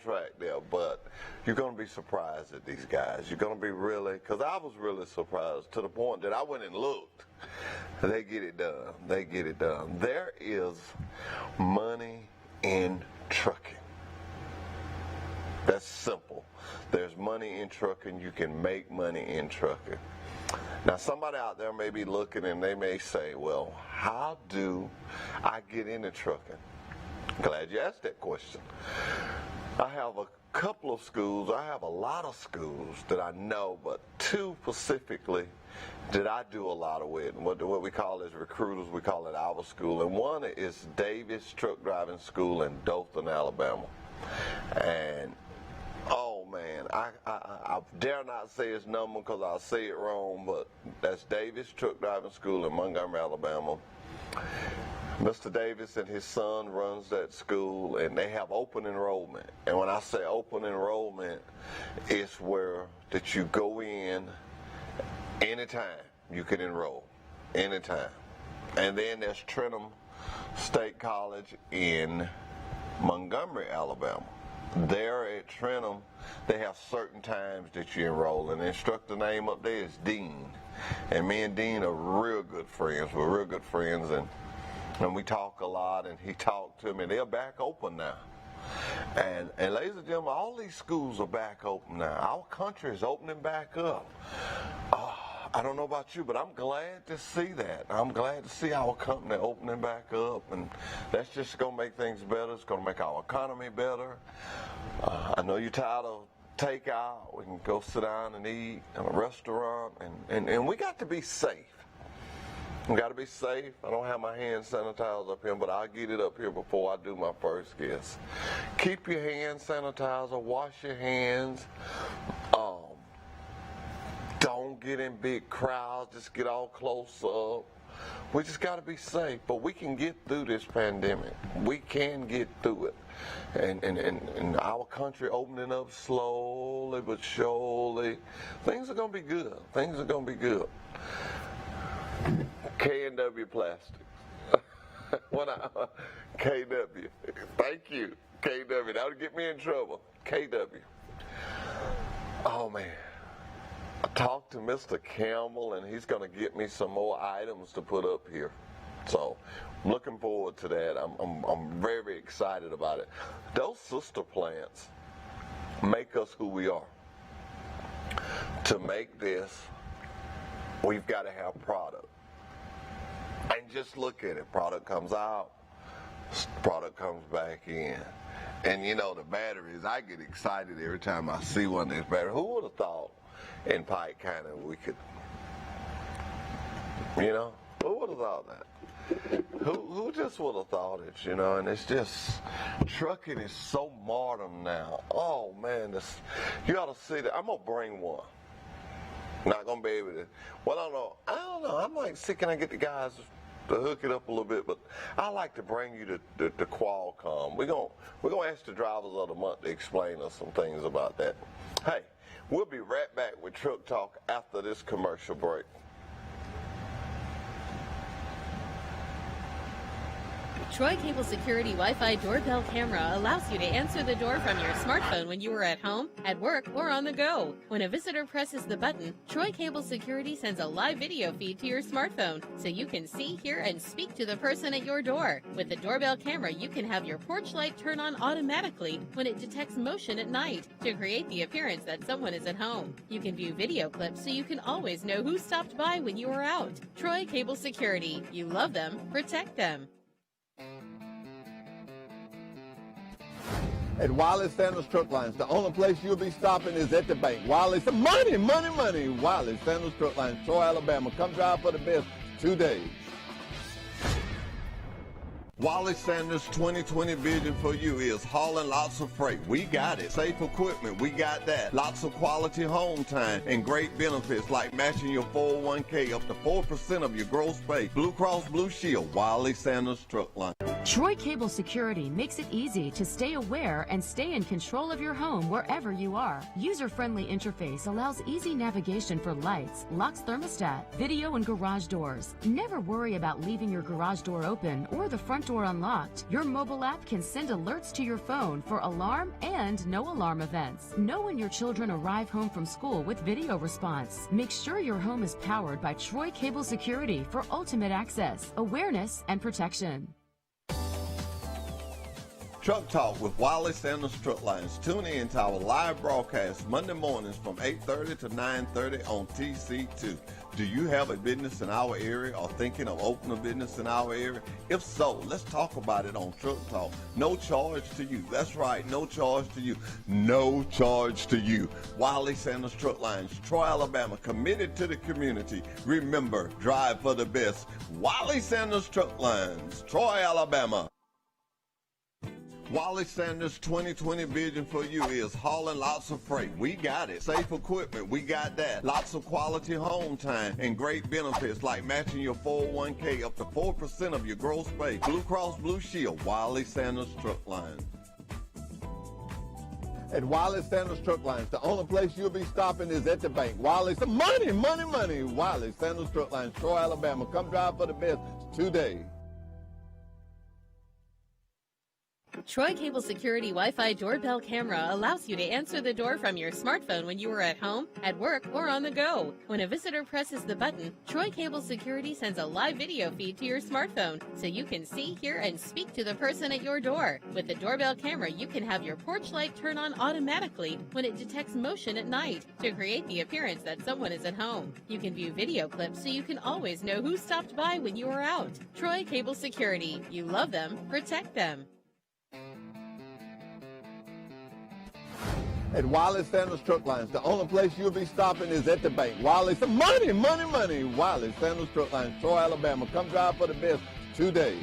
track there, but you're going to be surprised at these guys. You're going to be really, because I was really surprised to the point that I went and looked. They get it done. They get it done. There is money in trucking. That's simple. There's money in trucking. You can make money in trucking. Now, somebody out there may be looking and they may say, well, how do I get into trucking? Glad you asked that question. I have a couple of schools. I have a lot of schools that I know, but two specifically that I do a lot of with. What we call as recruiters, we call it our school. And one is Davis Truck Driving School in Dothan, Alabama. And oh man, I dare not say his number because I'll say it wrong, but that's Davis Truck Driving School in Montgomery, Alabama. Mr. Davis and his son runs that school, and they have open enrollment. And when I say open enrollment, it's where that you go in anytime you can enroll, anytime. And then there's Trenton State College in Montgomery, Alabama. There at Trenton, they have certain times that you enroll, and the instructor name up there is Dean. And me and Dean are real good friends. We're real good friends, and we talk a lot, and he talked to me. They're back open now. And ladies and gentlemen, all these schools are back open now. Our country is opening back up. I don't know about you, but I'm glad to see that. I'm glad to see our company opening back up, and that's just going to make things better. It's going to make our economy better. I know you're tired of takeout. We can go sit down and eat in a restaurant, and we got to be safe. We got to be safe. I don't have my hand sanitizer up here, but I'll get it up here before I do my first guess. Keep your hand sanitizer. Wash your hands. Don't get in big crowds. Just get all close up. We just got to be safe, but we can get through this pandemic. We can get through it. And our country opening up slowly but surely. Things are going to be good. Things are going to be good. K&W Plastics. KW. Thank you. KW. That would get me in trouble. KW. Oh, man. I talked to Mr. Campbell, and he's going to get me some more items to put up here. So I'm looking forward to that. I'm very excited about it. Those sister plants make us who we are. To make this, we've got to have product. And just look at it. Product comes out, product comes back in. And you know, the batteries, I get excited every time I see one of these batteries. Who would have thought in Pike County we could, you know, who would have thought that? Who just would have thought it, you know? And it's just, trucking is so modern now. Oh man, you ought to see that. I'm gonna bring one. Not gonna be able to. Well, I don't know. I might see, can I get the guys to hook it up a little bit? But I like to bring you to Qualcomm. We're gonna ask the drivers of the month to explain us some things about that. Hey, we'll be right back with Truck Talk after this commercial break. Troy Cable Security Wi-Fi doorbell camera allows you to answer the door from your smartphone when you are at home, at work, or on the go. When a visitor presses the button, Troy Cable Security sends a live video feed to your smartphone so you can see, hear, and speak to the person at your door. With the doorbell camera, you can have your porch light turn on automatically when it detects motion at night to create the appearance that someone is at home. You can view video clips so you can always know who stopped by when you are out. Troy Cable Security. You love them, protect them. At Wiley Sanders Truck Lines, the only place you'll be stopping is at the bank. Wiley, money, money, money. Wiley Sanders Truck Lines, Troy, Alabama. Come drive for the best today. Wiley Sanders' 2020 vision for you is hauling lots of freight. We got it. Safe equipment, we got that. Lots of quality home time and great benefits like matching your 401k up to 4% of your gross pay. Blue Cross Blue Shield, Wiley Sanders Truck Line. Troy Cable Security makes it easy to stay aware and stay in control of your home wherever you are. User-friendly interface allows easy navigation for lights, locks thermostat, video, and garage doors. Never worry about leaving your garage door open or the front front door unlocked, your mobile app can send alerts to your phone for alarm and no alarm events. Know when your children arrive home from school with video response. Make sure your home is powered by Troy Cable Security for ultimate access, awareness, and protection. Truck Talk with Wiley Sanders Truck Lines. Tune in to our live broadcast Monday mornings from 8:30 to 9:30 on TC2. Do you have a business in our area or thinking of opening a business in our area? If so, let's talk about it on Truck Talk. No charge to you. That's right, no charge to you. No charge to you. Wiley Sanders Truck Lines, Troy, Alabama, committed to the community. Remember, drive for the best. Wiley Sanders Truck Lines, Troy, Alabama. Wiley Sanders' 2020 vision for you is hauling lots of freight. We got it. Safe equipment, we got that. Lots of quality home time and great benefits like matching your 401k up to 4% of your gross pay. Blue Cross Blue Shield, Wiley Sanders Truck Lines. At Wiley Sanders Truck Lines, the only place you'll be stopping is at the bank. Wiley, money, money, money. Wiley Sanders Truck Lines, Troy, Alabama. Come drive for the best today. Troy Cable Security Wi-Fi doorbell camera allows you to answer the door from your smartphone when you are at home, at work, or on the go. When a visitor presses the button, Troy Cable Security sends a live video feed to your smartphone so you can see, hear, and speak to the person at your door. With the doorbell camera, you can have your porch light turn on automatically when it detects motion at night to create the appearance that someone is at home. You can view video clips so you can always know who stopped by when you are out. Troy Cable Security. You love them, protect them. At Wiley Sanders Truck Lines, the only place you'll be stopping is at the bank. Wiley, money, money, money. Wiley Sanders Truck Lines, Troy, Alabama. Come drive for the best today.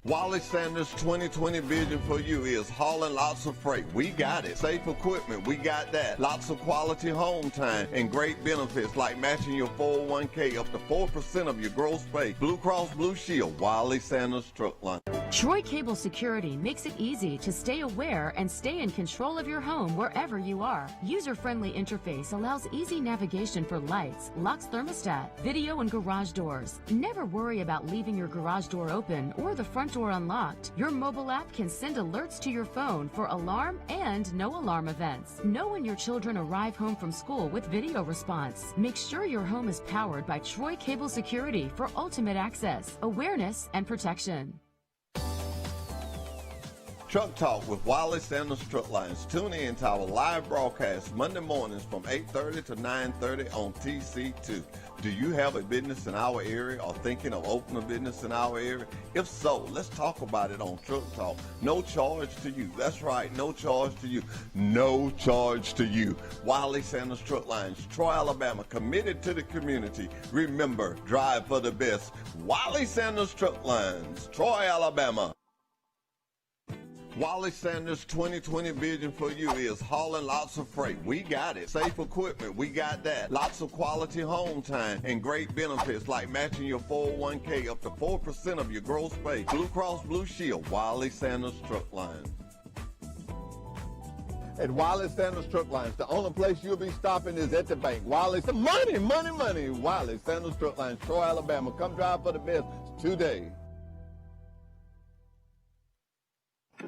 Wiley Sanders' 2020 vision for you is hauling lots of freight. We got it. Safe equipment, we got that. Lots of quality home time and great benefits like matching your 401k up to 4% of your gross pay. Blue Cross Blue Shield, Wiley Sanders Truck Line. Troy Cable Security makes it easy to stay aware and stay in control of your home wherever you are. User-friendly interface allows easy navigation for lights, locks thermostat, video and garage doors. Never worry about leaving your garage door open or the front door unlocked. Your mobile app can send alerts to your phone for alarm and no alarm events. Know when your children arrive home from school with video response. Make sure your home is powered by Troy Cable Security for ultimate access, awareness, and protection. Truck Talk with Wiley Sanders Truck Lines. Tune in to our live broadcast Monday mornings from 8:30 to 9:30 on TC2. Do you have a business in our area or thinking of opening a business in our area? If so, let's talk about it on Truck Talk. No charge to you. That's right, no charge to you. No charge to you. Wiley Sanders Truck Lines, Troy, Alabama, committed to the community. Remember, drive for the best. Wiley Sanders Truck Lines, Troy, Alabama. Wiley Sanders' 2020 vision for you is hauling lots of freight. We got it. Safe equipment, we got that. Lots of quality home time and great benefits like matching your 401k up to 4% of your gross pay. Blue Cross Blue Shield, Wiley Sanders Truck Lines. At Wiley Sanders Truck Lines, the only place you'll be stopping is at the bank. Wiley, money, money, money. Wiley Sanders Truck Lines, Troy, Alabama. Come drive for the best today.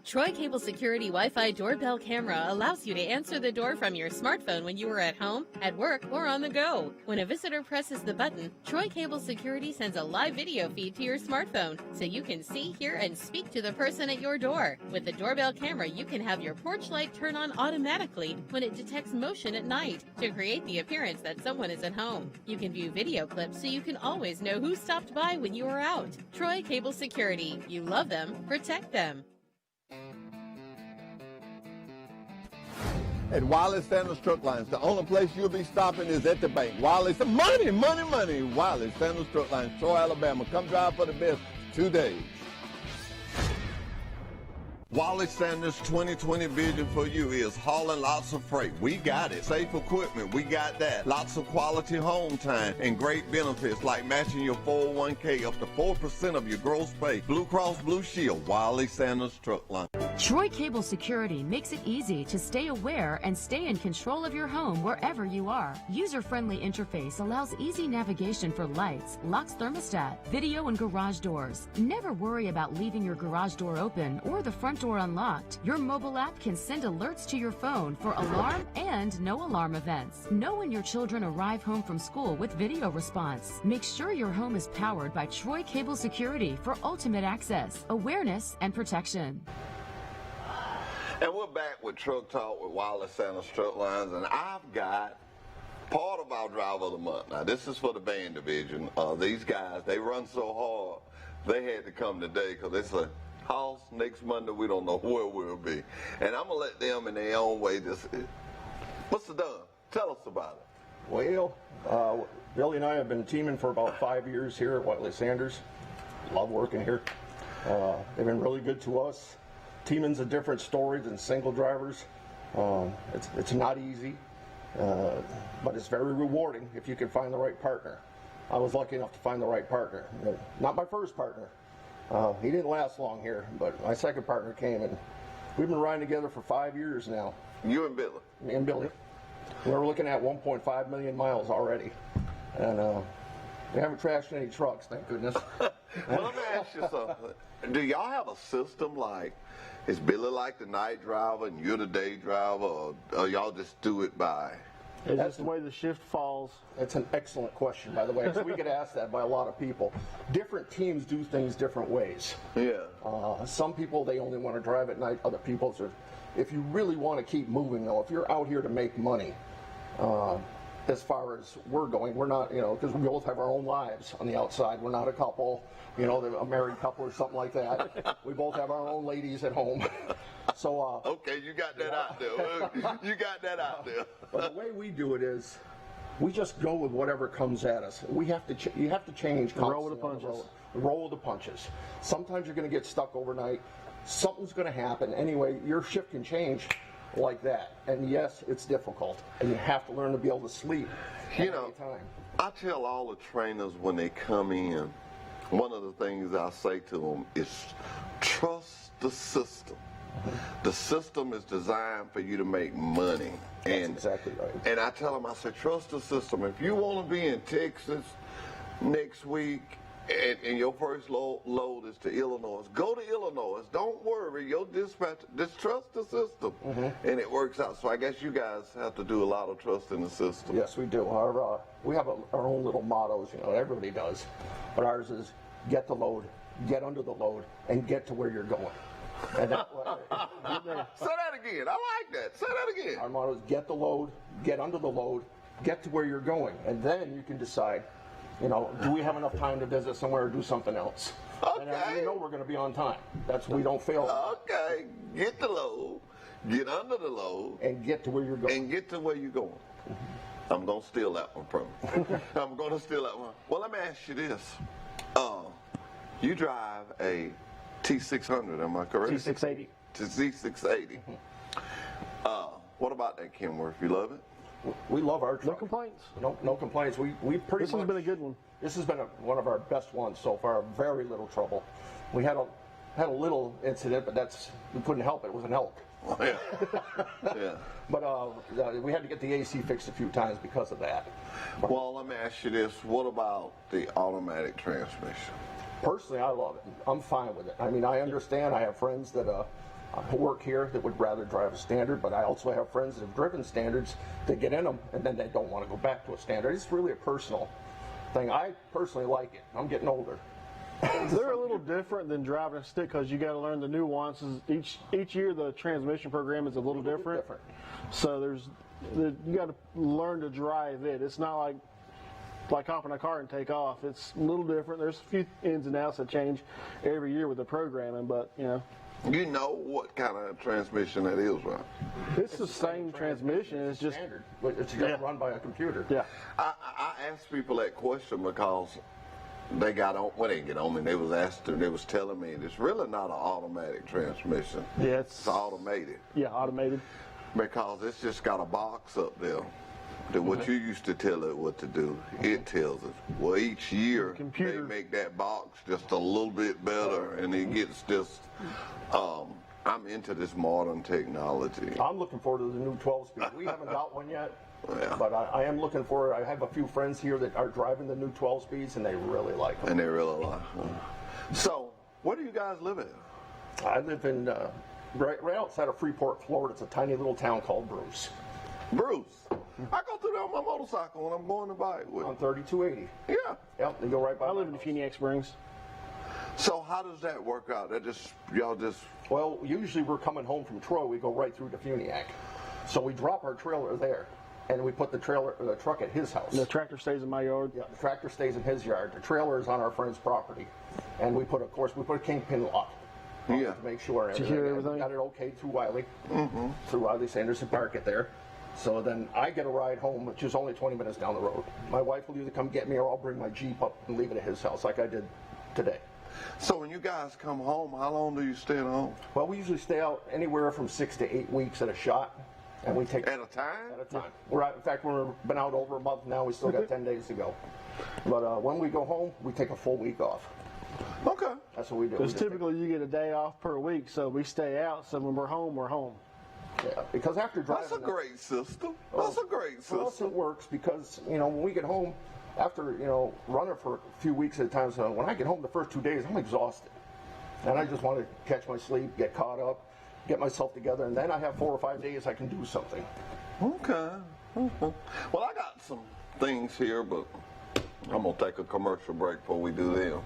Troy Cable Security Wi-Fi doorbell camera allows you to answer the door from your smartphone when you are at home, at work, or on the go. When a visitor presses the button, Troy Cable Security sends a live video feed to your smartphone so you can see, hear, and speak to the person at your door. With the doorbell camera, you can have your porch light turn on automatically when it detects motion at night to create the appearance that someone is at home. You can view video clips so you can always know who stopped by when you are out. Troy Cable Security. You love them, protect them. At Wiley Sanders Truck Lines, the only place you'll be stopping is at the bank. Wiley, money, money, money. Wiley Sanders Truck Lines, Troy, Alabama. Come drive for the best today. Wiley Sanders' 2020 vision for you is hauling lots of freight. We got it. Safe equipment, we got that. Lots of quality home time and great benefits like matching your 401k up to 4% of your gross pay. Blue Cross Blue Shield, Wiley Sanders Truck Line. Troy Cable Security makes it easy to stay aware and stay in control of your home wherever you are. User-friendly interface allows easy navigation for lights, locks thermostat, video and garage doors. Never worry about leaving your garage door open or the front door unlocked. Your mobile app can send alerts to your phone for alarm and no alarm events. Know when your children arrive home from school with video response. Make sure your home is powered by Troy Cable Security for ultimate access, awareness, and protection. And we're back with Truck Talk with Wiley Sanders Truck Lines, and I've got part of our Driver of the Month. Now, this is for the van division. These guys, they run so hard, they had to come today because it's a house next Monday. We don't know where we'll be. And I'm going to let them in their own way just, Mr. Dunn, tell us about it. Well, Billy and I have been teaming for about 5 years here at Wiley Sanders. Love working here. They've been really good to us. Teaming's a different story than single drivers. It's not easy, but it's very rewarding if you can find the right partner. I was lucky enough to find the right partner. Not my first partner. He didn't last long here, but my second partner came, and we've been riding together for 5 years now. You and Billy? Me and Billy. We're looking at 1.5 million miles already, and we haven't trashed any trucks, thank goodness. Well, let me ask you something. Do y'all have a system like, is Billy like the night driver and you're the day driver, or y'all just do it by? That's the way the shift falls. That's an excellent question, by the way, because we get asked that by a lot of people. Different teams do things different ways. Yeah. Some people, they only want to drive at night. Other people, if you really want to keep moving, though, if you're out here to make money, as far as we're going, we're not, because we both have our own lives on the outside. We're not a couple, a married couple or something like that. We both have our own ladies at home. So okay, you got that out there. You got that out there. But the way we do it is, we just go with whatever comes at us. We have to. You have to change. Roll with the punches. Roll with the punches. Sometimes you're going to get stuck overnight. Something's going to happen. Anyway, your shift can change like that. And yes, it's difficult. And you have to learn to be able to sleep at any time. I tell all the trainers when they come in, one of the things I say to them is trust the system. The system is designed for you to make money. That's exactly right. And I tell them, I say, trust the system. If you want to be in Texas next week and your first load is to Illinois, go to Illinois. Don't worry. Your dispatch, just trust the system. And it works out. So I guess you guys have to do a lot of trust in the system. Yes, we do. We have our own little mottos, everybody does. But ours is get the load, get under the load, and get to where you're going. And that, say that again. I like that. Say that again. Our motto is get the load, get under the load, get to where you're going. And then you can decide, do we have enough time to visit somewhere or do something else? Okay. And we're going to be on time. We don't fail. Okay. Get the load, get under the load. And get to where you're going. And get to where you're going. I'm going to steal that one from you. I'm going to steal that one. Well, let me ask you this. You drive a T600, am I correct? T680. T680. What about that, Kenworth? You love it? We love our truck. No complaints. No complaints. We pretty This much. has been a good one. This has been one of our best ones so far. Very little trouble. We had a little incident, but we couldn't help it. It was an elk. Yeah. Yeah. But we had to get the AC fixed a few times because of that. Well, let me ask you this. What about the automatic transmission? Personally, I love it. I'm fine with it. I mean, I understand. I have friends that work here that would rather drive a standard, but I also have friends that have driven standards that get in them and then they don't want to go back to a standard. It's really a personal thing. I personally like it. I'm getting older. They're a little different than driving a stick because you got to learn the nuances. Each year the transmission program is a little different. So you got to learn to drive it. It's not like hopping a car and take off. It's a little different. There's a few ins and outs that change every year with the programming, but You know what kind of transmission that is, right? It's the same transmission. It's just standard, but it's just run by a computer. Yeah. I ask people that question because they got on, well, they didn't get on me, they was telling me it's really not an automatic transmission. Yeah, It's automated. yeah, automated. Because it's just got a box up there that what you used to tell it what to do, it tells it. Well, each year Computer. they make that box just a little bit better, and it gets just, I'm into this modern technology. I'm looking forward to the new 12-speed. We haven't got one yet, Yeah. but I am looking for it. I have a few friends here that are driving the new 12-speeds, and they really like them. And they really like it. So, where do you guys live at? I live in right outside of Freeport, Florida. It's a tiny little town called Bruce Bruce. I go through there on my motorcycle when I'm going to bike with. on 3280. Yeah. Yep, they go right by. I my live in house. Funiac Springs. So how does that work out? That just y'all just Well, usually we're coming home from Troy. We go right through to Funiac, so we drop our trailer there, and we put the truck at his house. The tractor stays in my yard. Yeah, the tractor stays in his yard. The trailer is on our friend's property, and we put a kingpin lock. Yeah. To make sure Secure everything. We got it okay through Wiley, through Wiley Sanderson Park it there. So then I get a ride home, which is only 20 minutes down the road. My wife will either come get me or I'll bring my Jeep up and leave it at his house like I did today. So when you guys come home, how long do you stay at home? Well, we usually stay out anywhere from 6 to 8 weeks at a shot, and we take At a time? at a time. In fact, we've been out over a month now. We still got 10 days to go. But when we go home, we take a full week off. Okay. That's what we do. Because We just take- typically you get a day off per week, so we stay out. So when we're home, we're home. yeah, because after driving, That's a great system. Well, That's a great for us, it system. works because, when we get home, after, running for a few weeks at a time, so when I get home the first 2 days, I'm exhausted. And I just want to catch my sleep, get caught up, get myself together, and then I have 4 or 5 days I can do something. Okay. Well, I got some things here, but I'm going to take a commercial break before we do them.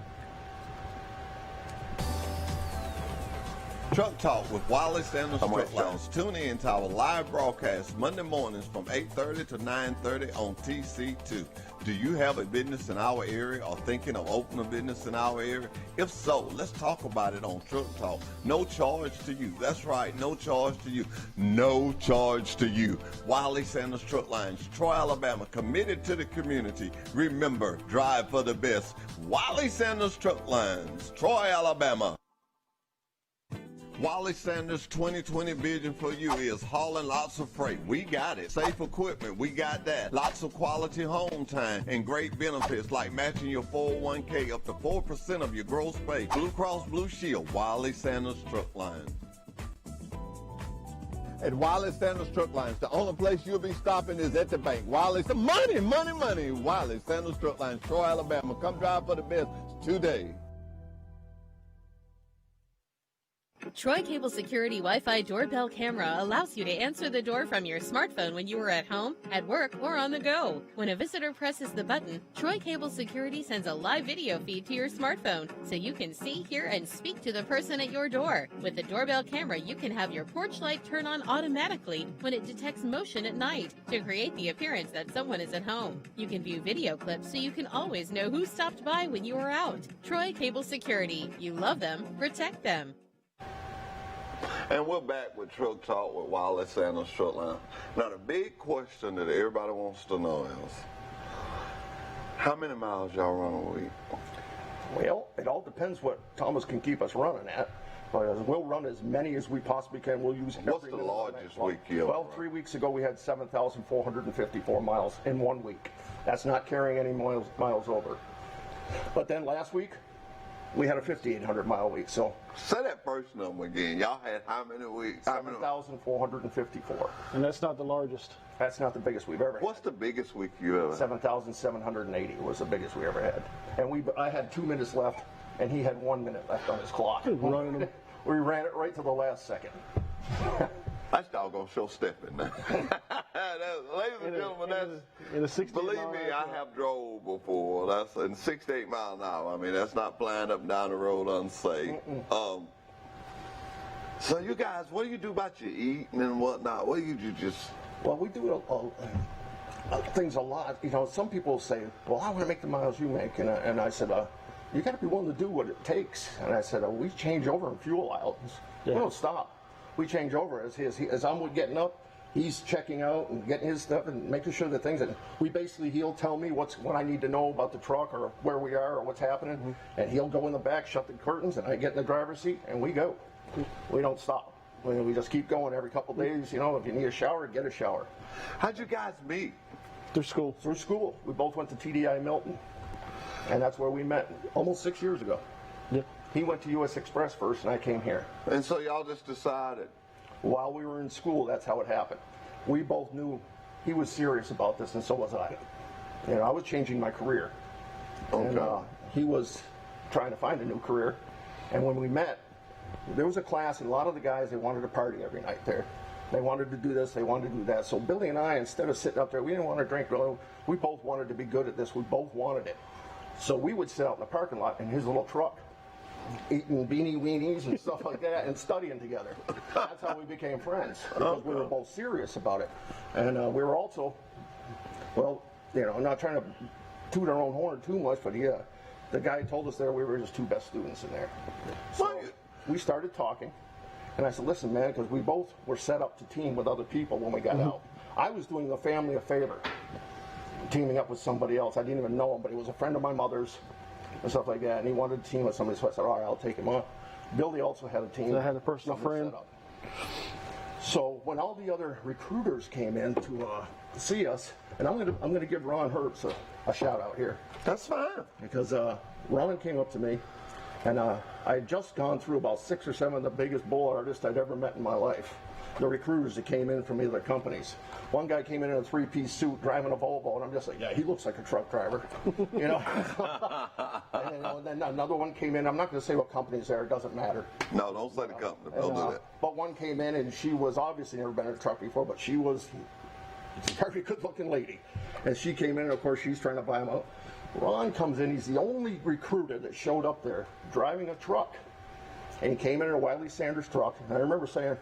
Truck Talk with Wiley Sanders I'm Truck with you. Lounge. Tune in to our live broadcast Monday mornings from 8:30 to 9:30 on TC2. Do you have a business in our area or thinking of opening a business in our area? If so, let's talk about it on Truck Talk. No charge to you. That's right, no charge to you. No charge to you. Wiley Sanders Truck Lines, Troy, Alabama, committed to the community. Remember, drive for the best. Wiley Sanders Truck Lines, Troy, Alabama. Wiley Sanders' 2020 vision for you is hauling lots of freight. We got it. Safe equipment, we got that. Lots of quality home time and great benefits like matching your 401k up to 4% of your gross pay. Blue Cross Blue Shield, Wiley Sanders Truck Lines. At Wiley Sanders Truck Lines, the only place you'll be stopping is at the bank. Wiley, money, money, money. Wiley Sanders Truck Lines, Troy, Alabama. Come drive for the best today. Troy Cable Security Wi-Fi doorbell camera allows you to answer the door from your smartphone when you are at home, at work, or on the go. When a visitor presses the button, Troy Cable Security sends a live video feed to your smartphone so you can see, hear, and speak to the person at your door. With the doorbell camera, you can have your porch light turn on automatically when it detects motion at night to create the appearance that someone is at home. You can view video clips so you can always know who stopped by when you are out. Troy Cable Security. You love them, protect them. And we're back with Truck Talk with Wiley Sanders Truck Line. Now, the big question that everybody wants to know is, how many miles y'all run a week? Well, it all depends what Thomas can keep us running at. We'll run as many as we possibly can. We'll use every What's the minute of largest next one. week you ever Well, run? 3 weeks ago we had 7,454 miles in 1 week. That's not carrying any miles over. But then last week, we had a 5,800 mile week. So Say that first number again. Y'all had how many weeks? How many? 7,454. And that's not the largest. That's not the biggest we've ever had. What's the biggest week you ever had? 7,780 was the biggest we ever had. And I had 2 minutes left, and he had 1 minute left on his clock. Running them. We ran it right to the last second. That's doggone show stepping now. Ladies and gentlemen, that's In a 60 believe mile me, an hour I have drove before. That's in 6 to 8 miles an hour. I mean, that's not flying up and down the road unsafe. So you guys, what do you do about your eating and whatnot? What do you do just? Well, we do things a lot. Some people say, well, I want to make the miles you make. And I said, you got to be willing to do what it takes. And I said, we change over in fuel aisles. Yeah. We don't stop. We change over as I'm getting up. he's checking out and getting his stuff and making sure that things, and he'll tell me what I need to know about the truck or where we are or what's happening, and he'll go in the back, shut the curtains, and I get in the driver's seat and we go. We don't stop. We just keep going every couple days. You know, if you need a shower, get a shower. How'd you guys meet? Through school. Through school. We both went to TDI Milton, and that's where we met almost 6 years ago. Yep. He went to U.S. Express first, and I came here. And so y'all just decided. While we were in school, that's how it happened. We both knew he was serious about this, and so was I. You know, I was changing my career, and he was trying to find a new career. And when we met, there was a class, and a lot of the guys, they wanted to party every night there. They wanted to do this, they wanted to do that. So Billy and I, instead of sitting up there, we didn't want to drink. We both wanted to be good at this. We both wanted it. So we would sit out in the parking lot in his little truck, eating beanie weenies and stuff like that, and studying together. That's how we became friends, because we were both serious about it. And we were also, well, you know, I'm not trying to toot our own horn too much, but the guy told us there we were just two best students in there. So we started talking, and I said, listen, man, because we both were set up to team with other people when we got out. I was doing the family a favor, teaming up with somebody else. I didn't even know him, but he was a friend of my mother's and stuff like that, and he wanted to team with somebody, so I said, all right, I'll take him on. Billy also had a team. So I had a personal friend. So when all the other recruiters came in to see us, and I'm gonna give Ron Herbst a shout out here. That's fine. Because Ron came up to me, and I had just gone through about 6 or 7 of the biggest bull artists I'd ever met in my life. The recruiters that came in from either companies. One guy came in a 3-piece suit driving a Volvo, and I'm just like, yeah, he looks like a truck driver, you know. And then another one came in. I'm not going to say what companies there. It doesn't matter. No, don't say the company. Don't do that. But one came in, and she was obviously never been in a truck before, but she was a very good-looking lady. And she came in, and of course, she's trying to buy him out. Ron comes in. He's the only recruiter that showed up there driving a truck. And he came in a Wiley Sanders truck. And I remember saying,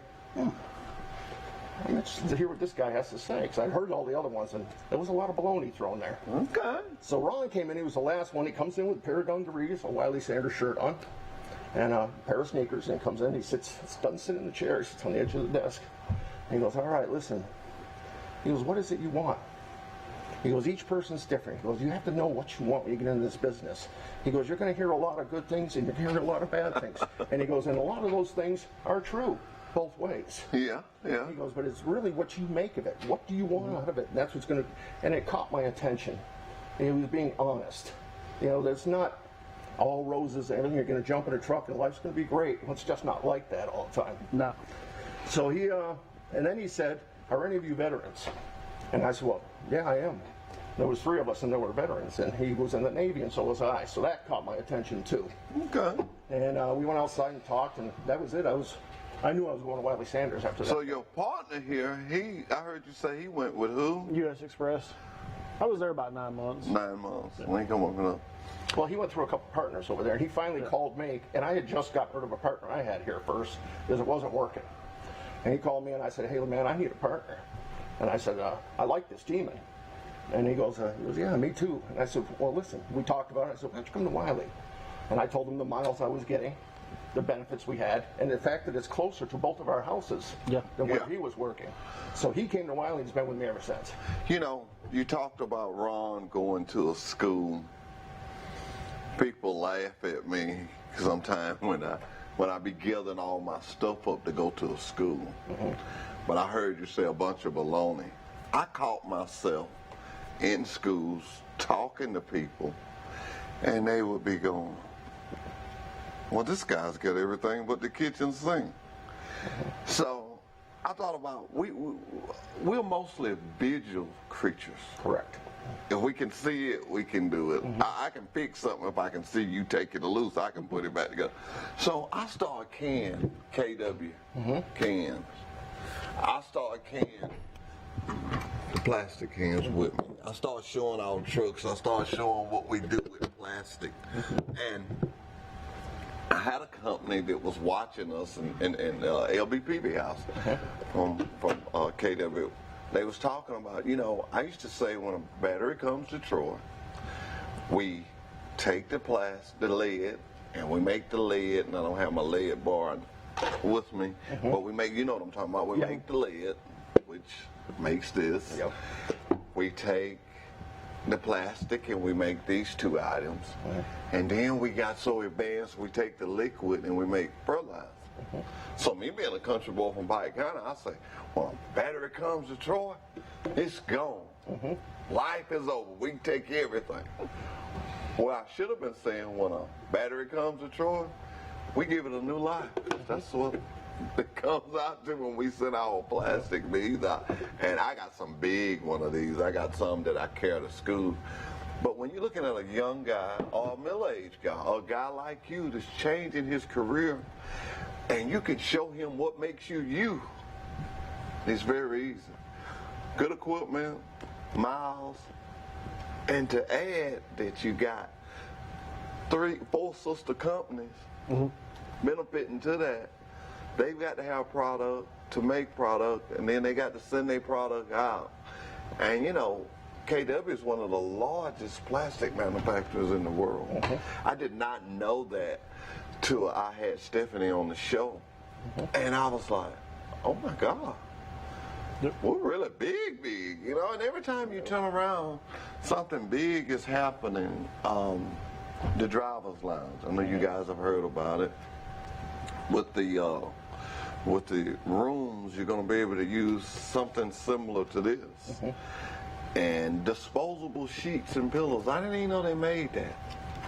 I'm interested to hear what this guy has to say, because I heard all the other ones, and there was a lot of baloney thrown there. Okay. So Ron came in. He was the last one. He comes in with a pair of dungarees, a Wiley Sanders shirt on, and a pair of sneakers, and comes in. He doesn't sit in the chair. He sits on the edge of the desk. And he goes, all right, listen. He goes, what is it you want? He goes, each person's different. He goes, you have to know what you want when you get into this business. He goes, you're going to hear a lot of good things, and you're going to hear a lot of bad things. And he goes, and a lot of those things are true both ways. Yeah. He goes, but it's really what you make of it. What do you want out of it? And that's what's going to, and it caught my attention. And he was being honest. You know, there's not all roses and everything. You're going to jump in a truck and life's going to be great. Well, it's just not like that all the time. No. So he, and then he said, are any of you veterans? And I said, well, yeah, I am. There was 3 of us, and there were veterans, and he was in the Navy, and so was I. So that caught my attention too. Okay. And we went outside and talked, and that was it. I knew I was going to Wiley Sanders after that. So your partner here, I heard you say he went with who? U.S. Express. I was there about 9 months. 9 months. We ain't come up. Well, he went through a couple partners over there, and he finally called me, and I had just got rid of a partner I had here first, because it wasn't working. And he called me, and I said, hey, man, I need a partner. And I said, I like this teaming. And he goes, yeah, me too. And I said, well, listen, we talked about it. I said, why don't you come to Wiley? And I told him the miles I was getting, the benefits we had, and the fact that it's closer to both of our houses than where he was working. So he came to Wiley and has been with me ever since. You know, you talked about Ron going to a school. People laugh at me sometimes when I be gathering all my stuff up to go to a school. But I heard you say a bunch of baloney. I caught myself in schools talking to people, and they would be going, well, this guy's got everything but the kitchen sink. So I thought about, we're mostly visual creatures. Correct. If we can see it, we can do it. I can fix something if I can see you take it loose. I can put it back together. So I started canning KW cans. I started canning the plastic cans with me. I started showing our trucks. I started showing what we do with the plastic. And I had a company that was watching us in LBPB house from KW. They was talking about, you know, I used to say when a battery comes to Troy, we take the lead, and we make the lead, and I don't have my lead bar with me, but we make, you know what I'm talking about, we make the lead, which makes this. Yep. We take the plastic and we make these two items. And then we got so advanced, we take the liquid and we make fertilizer. So me being a country boy from Pike County, I say, when a battery comes to Troy, it's gone. Life is over. We can take everything. Well, I should have been saying when a battery comes to Troy, we give it a new life. That's what it comes out to when we send our plastic beads out. And I got some big one of these. I got some that I carry to school. But when you're looking at a young guy or a middle-aged guy, or a guy like you that's changing his career, and you can show him what makes you you, it's very easy. Good equipment, miles, and to add that you got 4 sister companies benefiting to that. They've got to have product to make product, and then they got to send their product out. And you know, KW is one of the largest plastic manufacturers in the world. I did not know that till I had Stephanie on the show. And I was like, oh my God. We're really big, you know, and every time you turn around, something big is happening. The driver's lounge, I know you guys have heard about it. With the rooms, you're going to be able to use something similar to this. And disposable sheets and pillows. I didn't even know they made that.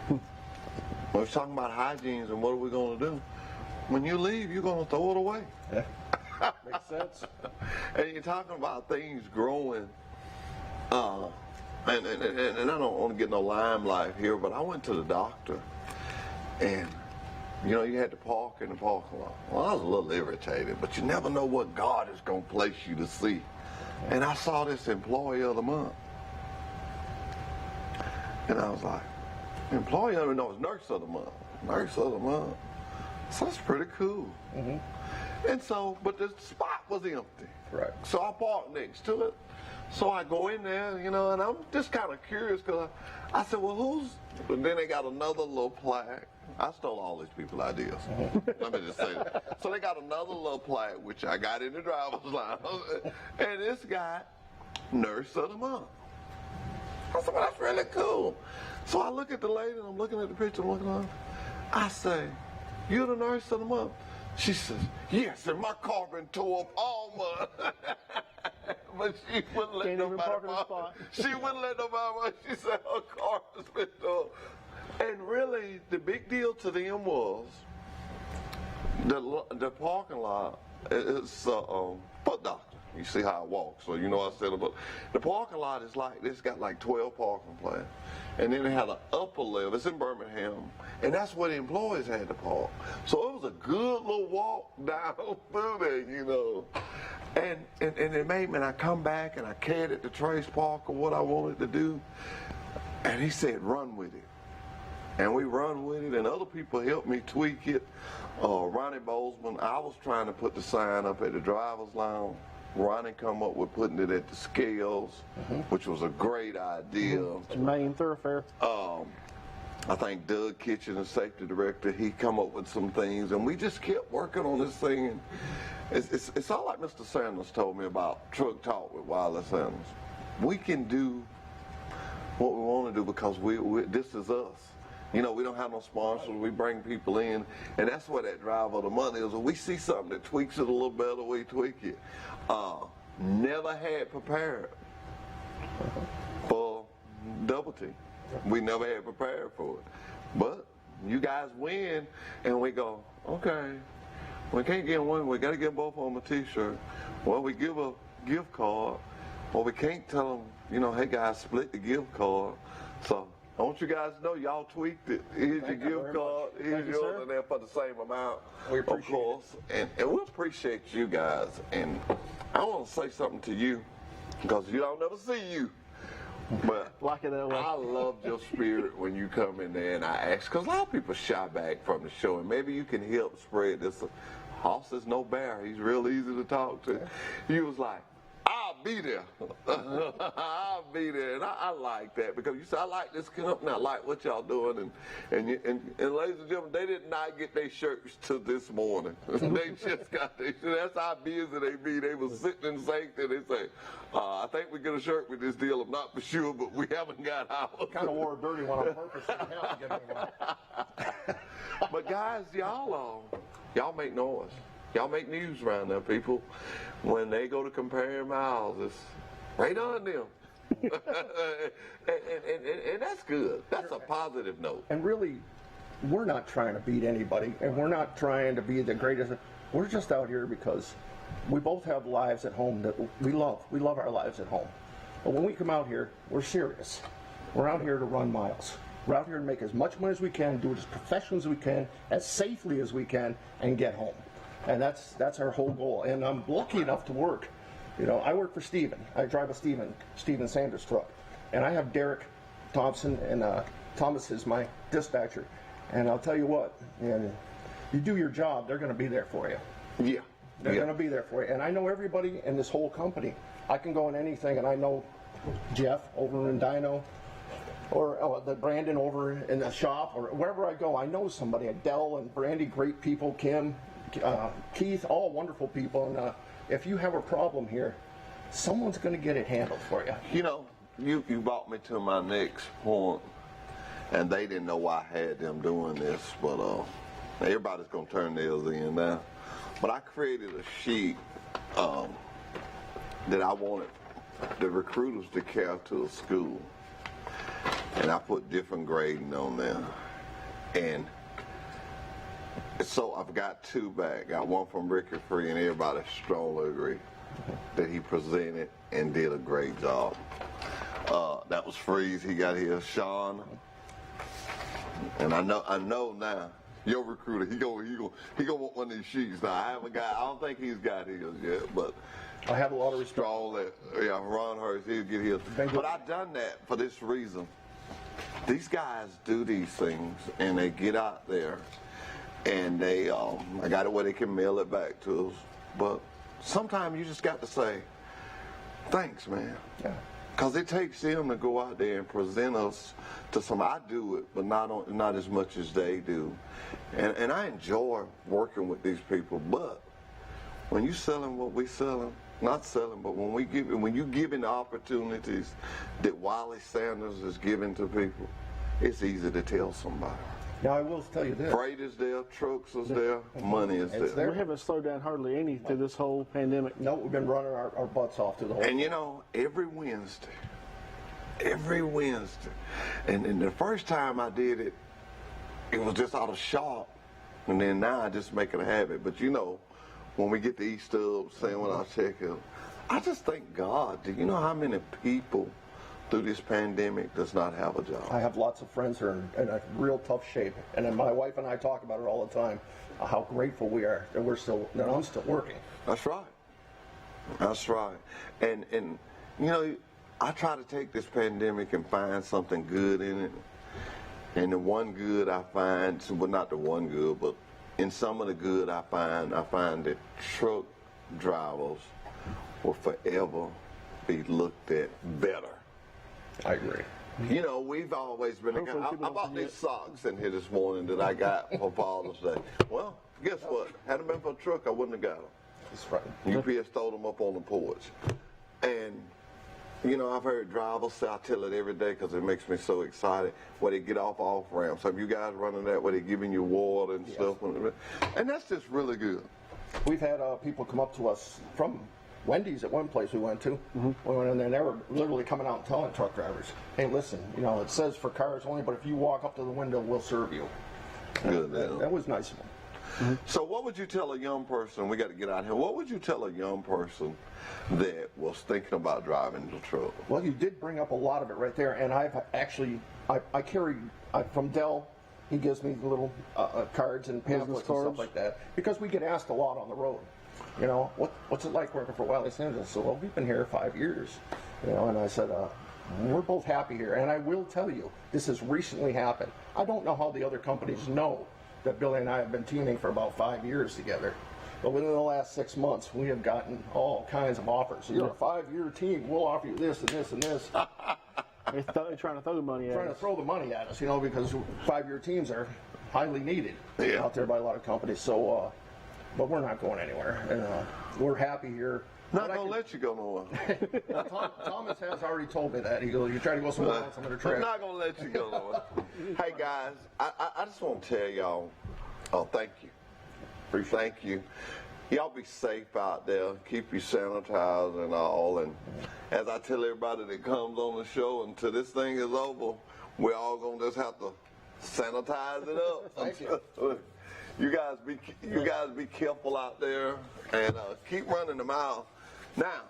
We was talking about hygienes and what are we going to do? When you leave, you're going to throw it away. Makes sense. And you're talking about things growing. And I don't want to get no limelight here, but I went to the doctor, and you know, you had to park in the parking lot. Well, I was a little irritated, but you never know what God is going to place you to see. And I saw this employee of the month. And I was like, employee of the month, nurse of the month. Nurse of the month. So that's pretty cool. And so, but the spot was empty. Right. So I parked next to it. So I go in there, you know, and I'm just kind of curious because I said, well, who's, and then they got another little plaque. I stole all these people's ideas. Let me just say that. So they got another little plaque, which I got in the driver's lounge, and this guy, nurse of the month. I said, well, that's really cool. So I look at the lady, and I'm looking at the picture, I'm looking at her. I say, you the nurse of the month? She says, yes, and my car been tore up all month. But she wouldn't let nobody buy. She wouldn't let nobody buy. She said her car has been tore up. And really, the big deal to them was the parking lot is foot doctor. You see how I walk, so you know I said about the parking lot is like it's got like 12 parking places, and then they had an upper level. It's in Birmingham, and that's where the employees had to park. So it was a good little walk down through there, you know. And it made me. And I come back and I carried it to Trace Parker what I wanted to do, and he said, "Run with it." And we run with it, and other people helped me tweak it. Ronnie Bozeman, I was trying to put the sign up at the driver's lounge. Ronnie come up with putting it at the scales, which was a great idea. It's main thoroughfare. I think Doug Kitchen, the safety director, he come up with some things, and we just kept working on this thing. And it's all like Mr. Sanders told me about Truck Talk with Wiley Sanders. We can do what we want to do because this is us. You know, we don't have no sponsors. We bring people in, and that's where that drive of the money is. When we see something that tweaks it a little better, we tweak it. Never had prepared for Double T. We never had prepared for it. But you guys win, and we go, okay, we can't get one. We got to get both of them a T-shirt. Well, we give a gift card, or we can't tell them, you know, hey guys, split the gift card. So I want you guys to know y'all tweaked it. Here's your gift card. Here's yours, and then for the same amount, of course. And we appreciate you guys. And I want to say something to you because you don't never see you. But like it that way. I loved your spirit when you come in there and I asked, because a lot of people shy back from the show, and maybe you can help spread this. Hoss is no bear. He's real easy to talk to. He was like, I'll be there. I'll be there, and I like that because you say I like this company, I like what y'all doing, and ladies and gentlemen, they did not get their shirts till this morning. They just got their shirts. That's how busy they be. They was sitting in Sancton. They say, I think we get a shirt with this deal. I'm not for sure, but we haven't got ours. Kind of wore a dirty one on purpose. So you have to get me one. But guys, y'all make noise. Y'all make news around there, people. When they go to compare miles, it's right on them. and that's good. That's a positive note. And really, we're not trying to beat anybody, and we're not trying to be the greatest. We're just out here because we both have lives at home that we love. We love our lives at home. But when we come out here, we're serious. We're out here to run miles. We're out here to make as much money as we can, do it as professionally as we can, as safely as we can, and get home. And that's our whole goal. And I'm lucky enough to work. You know, I work for Steven. I drive a Steven Sanders truck. And I have Derek Thompson, and Thomas is my dispatcher. And I'll tell you what, and you do your job, they're going to be there for you. Yeah. They're going to be there for you. And I know everybody in this whole company. I can go in anything, and I know Jeff over in Dino, or the Brandon over in the shop, or wherever I go, I know somebody. Adele and Brandy, great people. Kim, Keith, all wonderful people. And if you have a problem here, someone's going to get it handled for you. You know, you brought me to my next point, and they didn't know why I had them doing this, but everybody's going to turn theirs in now. But I created a sheet that I wanted the recruiters to carry to a school. And I put different grading on there. And so I've got two back. Got one from Ricky Free, and everybody strongly agree that he presented and did a great job. That was Freeze. He got his. Sean. And I know now. Your recruiter, he gonna want one of these sheets now. I don't think he's got his yet, but I have a lot of respect. Ron Hurst, he'll get his. But I've done that for this reason. These guys do these things, and they get out there, and they, I got it where they can mail it back to us. But sometimes you just got to say, thanks, man. Yeah. Because it takes them to go out there and present us to some. I do it, but not as much as they do. And I enjoy working with these people. But when you selling what we selling, not selling, but when you giving the opportunities that Wiley Sanders is giving to people, it's easy to tell somebody. Now I will tell you this. Freight is there, trucks is there, money is there. We haven't slowed down hardly any through this whole pandemic. No, we've been running our butts off through the whole And you know, every Wednesday, and the first time I did it, it was just out of shock, and then now I just make it a habit. But you know, when we get to East Stub, saying when I check up, I just thank God. Do you know how many people through this pandemic does not have a job? I have lots of friends who are in a real tough shape, and then my wife and I talk about it all the time, how grateful we are that I'm still working. That's right. That's right. And you know, I try to take this pandemic and find something good in it. And the one good I find, well, not the one good, but in some of the good I find that truck drivers will forever be looked at better. I agree. You know, we've always been. I bought these socks in here this morning that I got for Father's Day. Well, guess what? Had it been for a truck, I wouldn't have got them. That's right. UPS stole them up on the porch. And, you know, I've heard drivers say, I tell it every day because it makes me so excited, where they get off ramps. Have you guys running that where they're giving you water and stuff? And that's just really good. We've had people come up to us from Wendy's at one place we went to, and they were literally coming out and telling truck drivers, hey, listen, you know, it says for cars only, but if you walk up to the window, we'll serve you. Good. That was nice of them. So what would you tell a young person, we got to get out here, what would you tell a young person that was thinking about driving the truck? Well, you did bring up a lot of it right there, and I've actually, I carry, from Dell, he gives me little cards and pamphlets and stuff like that, because we get asked a lot on the road. You know, what's it like working for Wiley Sanders? I said, well, we've been here 5 years. You know, and I said, we're both happy here. And I will tell you, this has recently happened. I don't know how the other companies know that Billy and I have been teaming for about 5 years together. But within the last 6 months, we have gotten all kinds of offers. You're a 5-year team. We'll offer you this and this and this. They're trying to throw the money at Trying to us. throw the money at us, because 5-year teams are highly needed out there by a lot of companies. So, but we're not going anywhere, and we're happy here. Not gonna let you go nowhere. Thomas has already told me that. He goes, "You try to go somewhere else, I'm gonna try." I'm not gonna let you go nowhere. Hey guys, I just want to tell y'all, thank you. Thank you. Y'all be safe out there. Keep you sanitized and all. And as I tell everybody that comes on the show, until this thing is over, we're all gonna just have to sanitize it up. Thank you. You guys be careful out there and keep running the mile. Now,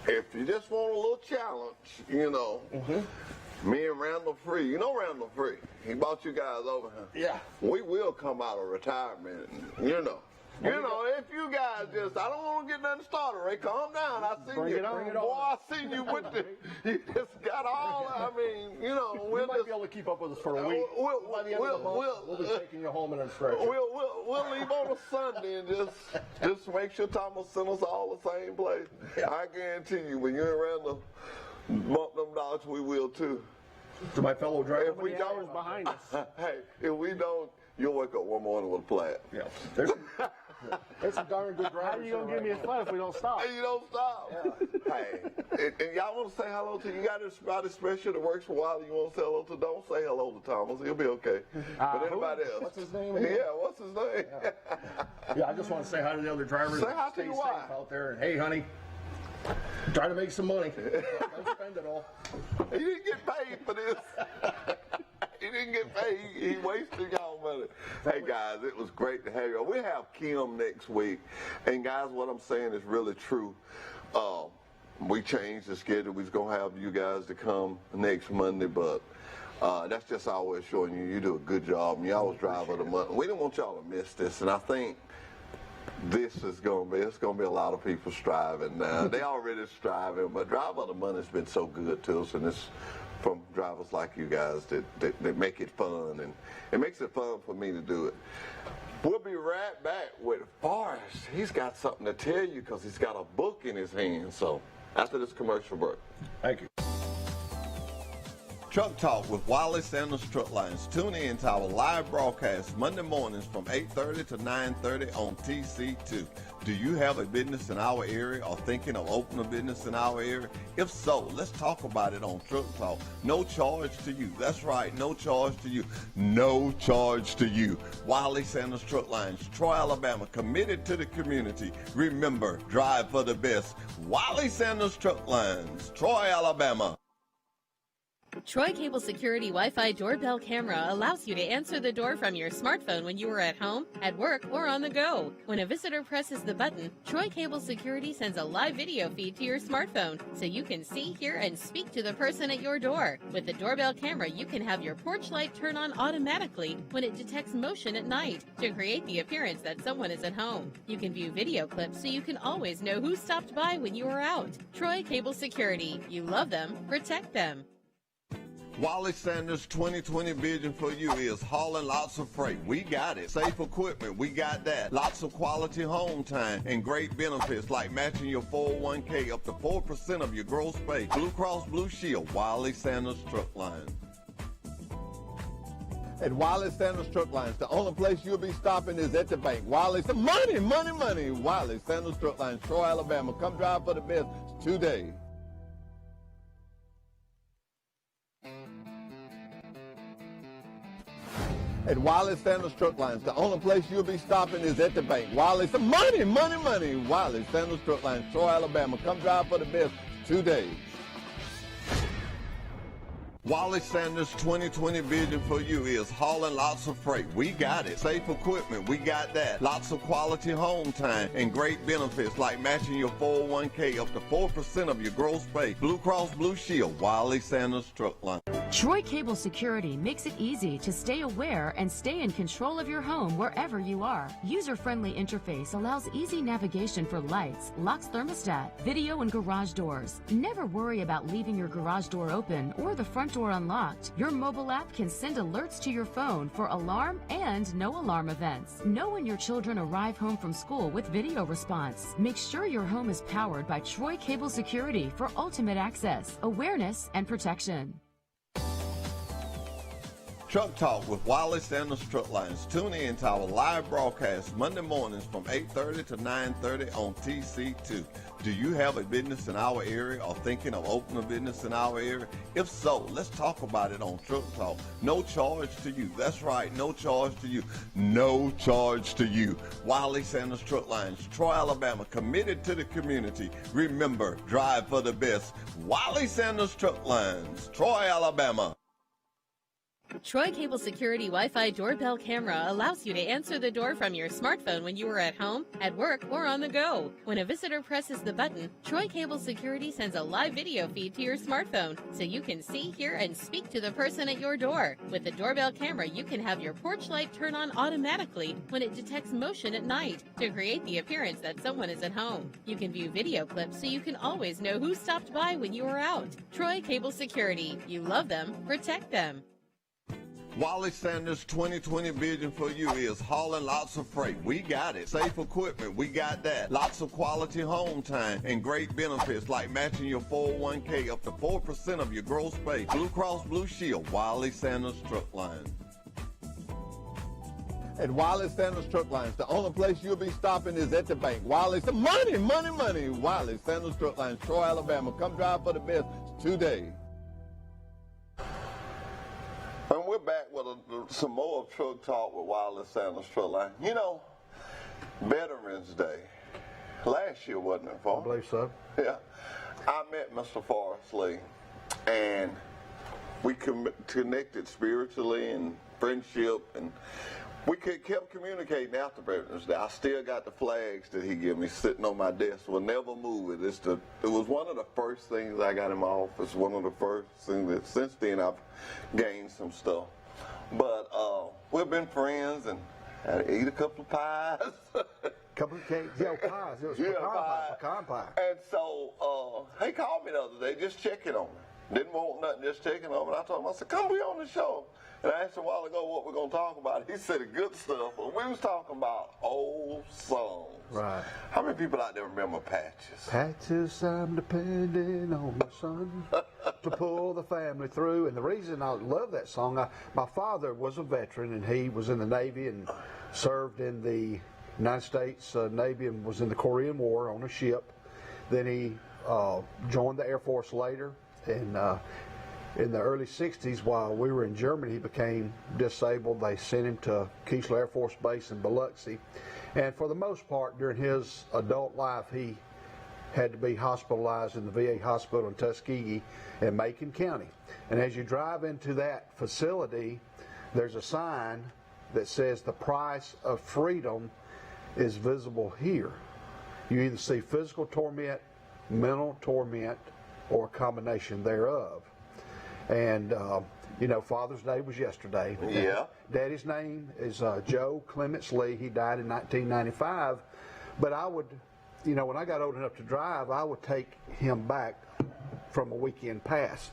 if you just want a little challenge, me and Randall Free, Randall Free, he brought you guys over here. Yeah. We will come out of retirement, if you guys I don't want to get nothing started, Ray. Calm down. I see Bring you. it on. Boy, I seen you with you just got all, You might be able to keep up with us for a week. By the end of the month, we'll be taking you home in a stretcher. We'll leave on a Sunday and just make sure Thomas send us all the same place. Yeah. I guarantee you, when you're around the bump them dogs, we will too. To my fellow driver. If we Hours behind us. hey, if we don't, you'll wake up one morning with a flat. Yeah. There's some darn good drivers. How are you going to give me a flat if we don't stop? Hey, you don't stop. Yeah. Hey, and y'all want to say hello to, you got anybody special that works for Wiley you want to say hello to? Don't say hello to Thomas. He'll be okay. But anybody else? What's his name? Yeah, what's his name? Yeah, I just want to say hi to the other drivers. Say hi to Stay your safe wife. out there. And hey, honey, try to make some money. Don't spend it all. He didn't get paid for this. He didn't get paid. He wasted y'all money. Hey, guys, it was great to have you. We have Kim next week. And, guys, what I'm saying is really true. We changed the schedule. We was going to have you guys to come next Monday, but that's just always showing you do a good job. And you always drive of the month. We didn't want y'all to miss this, and I think this is going to be a lot of people striving now. They already striving, but Drive of the Month has been so good to us, and it's from drivers like you guys that make it fun, and it makes it fun for me to do it. We'll be right back with Forrest. He's got something to tell you because he's got a book in his hand. So after this commercial break. Thank you. Truck Talk with Wiley Sanders Truck Lines. Tune in to our live broadcast Monday mornings from 8:30 to 9:30 on TC2. Do you have a business in our area or thinking of opening a business in our area? If so, let's talk about it on Truck Talk. No charge to you. That's right, no charge to you. No charge to you. Wiley Sanders Truck Lines, Troy, Alabama, committed to the community. Remember, drive for the best. Wiley Sanders Truck Lines, Troy, Alabama. Troy Cable Security Wi-Fi doorbell camera allows you to answer the door from your smartphone when you are at home, at work, or on the go. When a visitor presses the button, Troy Cable Security sends a live video feed to your smartphone so you can see, hear, and speak to the person at your door. With the doorbell camera, you can have your porch light turn on automatically when it detects motion at night to create the appearance that someone is at home. You can view video clips so you can always know who stopped by when you are out. Troy Cable Security. You love them, protect them. Wiley Sanders' 2020 vision for you is hauling lots of freight. We got it. Safe equipment, we got that. Lots of quality home time and great benefits like matching your 401k up to 4% of your gross pay. Blue Cross Blue Shield, Wiley Sanders Truck Lines. At Wiley Sanders Truck Lines, the only place you'll be stopping is at the bank. Wiley, money, money, money. Wiley Sanders Truck Lines, Troy, Alabama. Come drive for the best today. At Wiley Sanders Truck Lines, the only place you'll be stopping is at the bank. Wiley, money, money, money. Wiley Sanders Truck Lines, Troy, Alabama. Come drive for the best today. Wiley Sanders' 2020 vision for you is hauling lots of freight. We got it. Safe equipment, we got that. Lots of quality home time and great benefits like matching your 401k up to 4% of your gross pay. Blue Cross Blue Shield, Wiley Sanders Truck Line. Troy Cable Security makes it easy to stay aware and stay in control of your home wherever you are. User-friendly interface allows easy navigation for lights, locks thermostat, video, and garage doors. Never worry about leaving your garage door open or the front locked or unlocked, your mobile app can send alerts to your phone for alarm and no alarm events. Know when your children arrive home from school with video response. Make sure your home is powered by Troy Cable Security for ultimate access, awareness, and protection. Truck Talk with Wiley Sanders Truck Lines. Tune in to our live broadcast Monday mornings from 8:30 to 9:30 on TC2. Do you have a business in our area or thinking of opening a business in our area? If so, let's talk about it on Truck Talk. No charge to you. That's right, no charge to you. No charge to you. Wiley Sanders Truck Lines, Troy, Alabama, committed to the community. Remember, drive for the best. Wiley Sanders Truck Lines, Troy, Alabama. Troy Cable Security Wi-Fi doorbell camera allows you to answer the door from your smartphone when you are at home, at work, or on the go. When a visitor presses the button, Troy Cable Security sends a live video feed to your smartphone so you can see, hear, and speak to the person at your door. With the doorbell camera, you can have your porch light turn on automatically when it detects motion at night to create the appearance that someone is at home. You can view video clips so you can always know who stopped by when you are out. Troy Cable Security. You love them, protect them. Wiley Sanders' 2020 vision for you is hauling lots of freight. We got it. Safe equipment, we got that. Lots of quality home time and great benefits like matching your 401k up to 4% of your gross pay. Blue Cross Blue Shield, Wiley Sanders Truck Line. At Wiley Sanders Truck Lines, the only place you'll be stopping is at the bank. Wiley's money. Wiley Sanders Truck Lines, Troy, Alabama. Come drive for the best today. And we're back with some more of Truck Talk with Wiley Sanders Truck Line. You know, Veterans Day, last year, wasn't it, Paul? I believe so. Yeah. I met Mr. Forrest Lee, and we connected spiritually and friendship, and we kept communicating after Veterans Day. I still got the flags that he gave me sitting on my desk. We'll never move it. It was one of the first things I got in my office, one of the first things that since then I've gained some stuff. But we've been friends and had to eat a couple of pies. Couple of cakes, pies. It was pecan pie. And so he called me the other day just checking on me. Didn't want nothing, just checking on me. And I told him, I said, come be on the show. And I asked him a while ago what we're going to talk about. He said the good stuff, but we was talking about old songs. Right. How many people out there remember Patches? Patches, I'm depending on the sun to pull the family through. And the reason I love that song, my father was a veteran, and he was in the Navy and served in the United States Navy and was in the Korean War on a ship. Then he joined the Air Force later, and in the early 60s, while we were in Germany, he became disabled. They sent him to Keesler Air Force Base in Biloxi. And for the most part, during his adult life, he had to be hospitalized in the VA hospital in Tuskegee in Macon County. And as you drive into that facility, there's a sign that says the price of freedom is visible here. You either see physical torment, mental torment, or a combination thereof. And, you know, Father's Day was yesterday. Yeah. Daddy's name is Joe Clements Lee. He died in 1995. But I would, you know, when I got old enough to drive, I would take him back from a weekend past.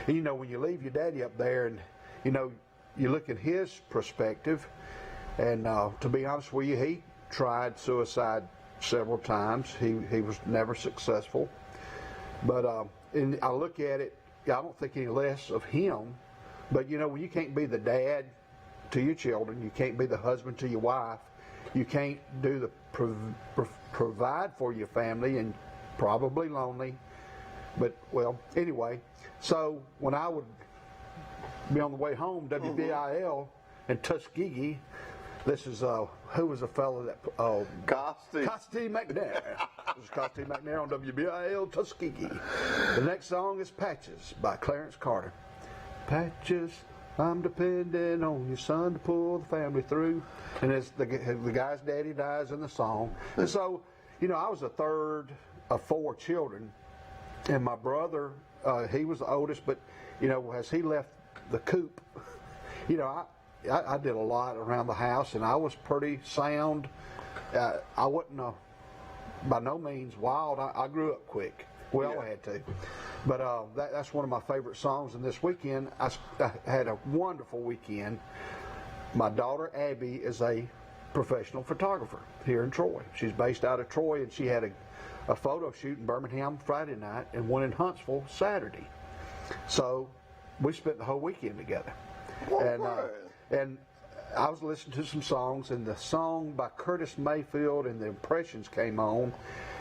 And, you know, when you leave your daddy up there and, you know, you look at his perspective, and to be honest with you, he tried suicide several times. He was never successful. But and I look at it, I don't think any less of him, but you know, when you can't be the dad to your children, you can't be the husband to your wife, you can't do the provide for your family, and probably lonely. But well, anyway, so when I would be on the way home, WBIL in Tuskegee, this is who was a fellow that Costi McNair. This is Costi McNair on WBIL Tuskegee. The next song is Patches by Clarence Carter. Patches, I'm depending on your son to pull the family through. And it's the guy's daddy dies in the song. And so, you know, I was the third of 4 children, and my brother, he was the oldest, but you know, as he left the coop, you know, I did a lot around the house, and I was pretty sound. I wasn't by no means wild. I grew up quick. We all had to. But that's one of my favorite songs. And this weekend, I had a wonderful weekend. My daughter, Abby, is a professional photographer here in Troy. She's based out of Troy, and she had a photo shoot in Birmingham Friday night and one in Huntsville Saturday. So we spent the whole weekend together. And I was listening to some songs, and the song by Curtis Mayfield and the Impressions came on.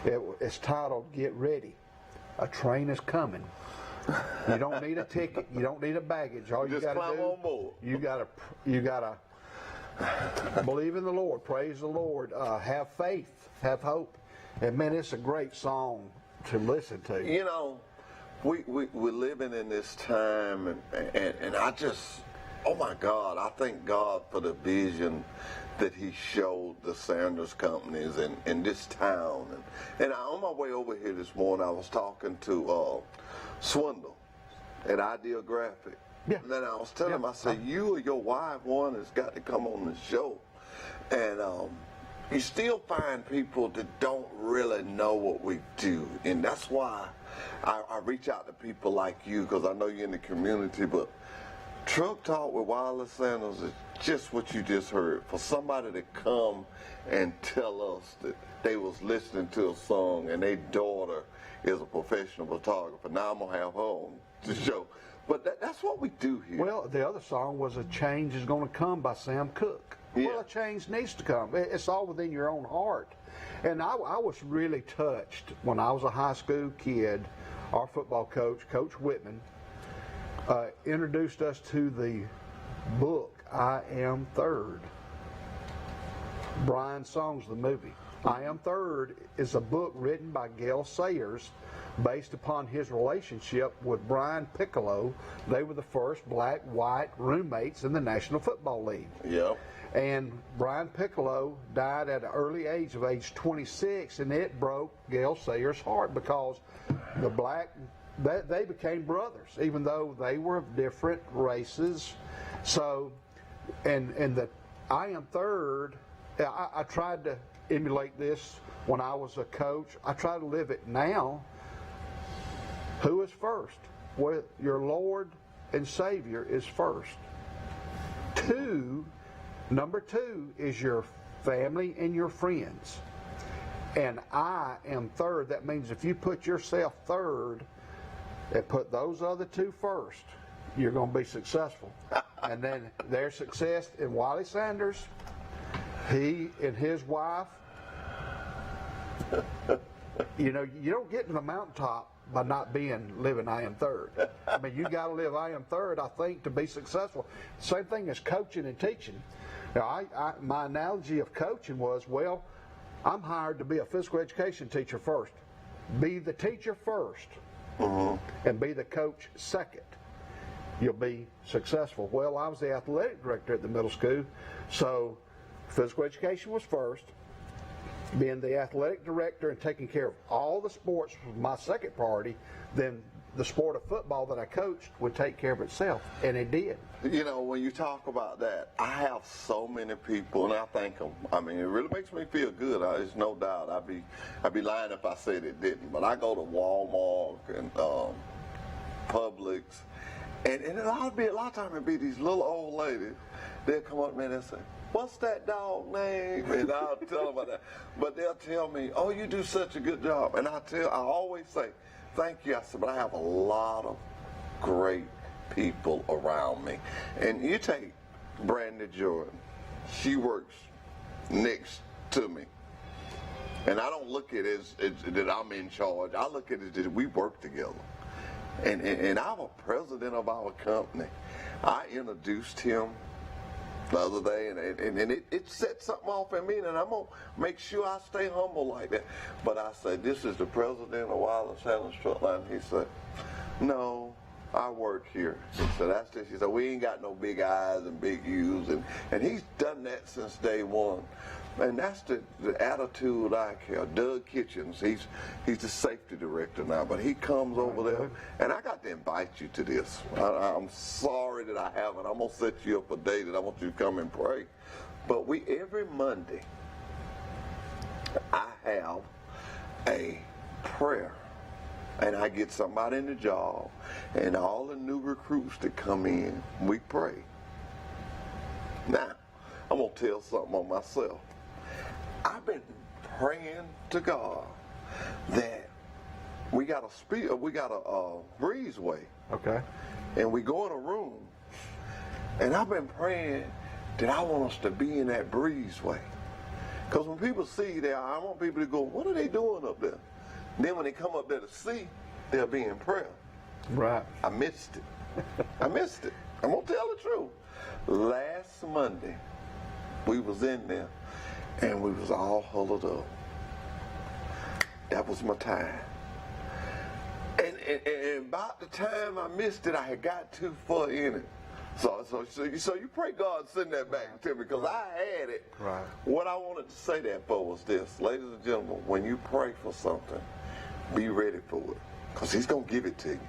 It's titled "Get Ready, a Train is Coming." You don't need a ticket. You don't need a baggage. All you got to do, on board. you gotta believe in the Lord. Praise the Lord. Have faith. Have hope. And man, it's a great song to listen to. You know, we're living in this time, and I just, oh my God, I thank God for the vision that he showed the Sanders companies in this town. And on my way over here this morning, I was talking to Swindle at Ideal Graphic. Yeah. And then I was telling him, I said, you or your wife, one, has got to come on the show. And you still find people that don't really know what we do. And that's why I reach out to people like you, because I know you're in the community. But Truck Talk with Wiley Sanders is just what you just heard. For somebody to come and tell us that they was listening to a song and their daughter is a professional photographer. Now I'm going to have her on the show. But that's what we do here. Well, the other song was "A Change Is Going to Come" by Sam Cooke. Yeah. Well, a change needs to come. It's all within your own heart. And I was really touched when I was a high school kid. Our football coach, Coach Whitman, introduced us to the book "I Am Third." Brian Song's the movie. "I Am Third" is a book written by Gale Sayers based upon his relationship with Brian Piccolo. They were the first black-white roommates in the National Football League. Yeah. And Brian Piccolo died at an early age of age 26, and it broke Gale Sayers' heart because they became brothers, even though they were of different races. So, and the "I Am Third," I tried to emulate this when I was a coach. I try to live it now. Who is first? Well, your Lord and Savior is first. Number two is your family and your friends. And I am third. That means if you put yourself third and put those other two first, you're going to be successful. And then their success in Wiley Sanders, he and his wife, you know, you don't get to the mountaintop by not living "I Am Third." I mean, you got to live "I Am Third," I think, to be successful. Same thing as coaching and teaching. Now, my analogy of coaching was, well, I'm hired to be a physical education teacher first. Be the teacher first, and be the coach second. You'll be successful. Well, I was the athletic director at the middle school, so physical education was first. Being the athletic director and taking care of all the sports was my second priority. Then the sport of football that I coached would take care of itself, and it did. You know, when you talk about that, I have so many people, and I thank them. I mean, it really makes me feel good. There's no doubt. I'd be lying if I said it didn't. But I go to Walmart and Publix, and a lot of times it be these little old ladies. They'll come up to me and they'll say, "What's that dog name?" And I'll tell them about that. But they'll tell me, "Oh, you do such a good job." And I always say, "Thank you." I said, but I have a lot of great people around me. And you take Brandy Jordan. She works next to me. And I don't look at it as that I'm in charge. I look at it as we work together. And our president of our company, I introduced him the other day, and it set something off in me, and I'm going to make sure I stay humble like that. But I said, "This is the president of Wiley Sanders Truck Line." He said, "No, I work here." He said, "That's just," he said, "we ain't got no big eyes and big U's," and he's done that since day one. And that's the attitude I care. Doug Kitchens, he's the safety director now, but he comes over there, and I got to invite you to this. I'm sorry that I haven't. I'm going to set you up a date, and I want you to come and pray. But every Monday, I have a prayer and I get somebody in the job, and all the new recruits that come in, we pray. Now, I'm gonna tell something on myself. I've been praying to God that we got a breezeway, Okay. and we go in a room, and I've been praying that I want us to be in that breezeway. Because when people see there, I want people to go, what are they doing up there? Then when they come up there to see, they'll be in prayer. Right. I missed it. I missed it. I'm going to tell the truth. Last Monday, we was in there, and we was all huddled up. That was my time. And about the time I missed it, I had got too far in it. So you pray God send that back to me, because I had it. Right. What I wanted to say that for was this. Ladies and gentlemen, when you pray for something, be ready for it, because he's going to give it to you.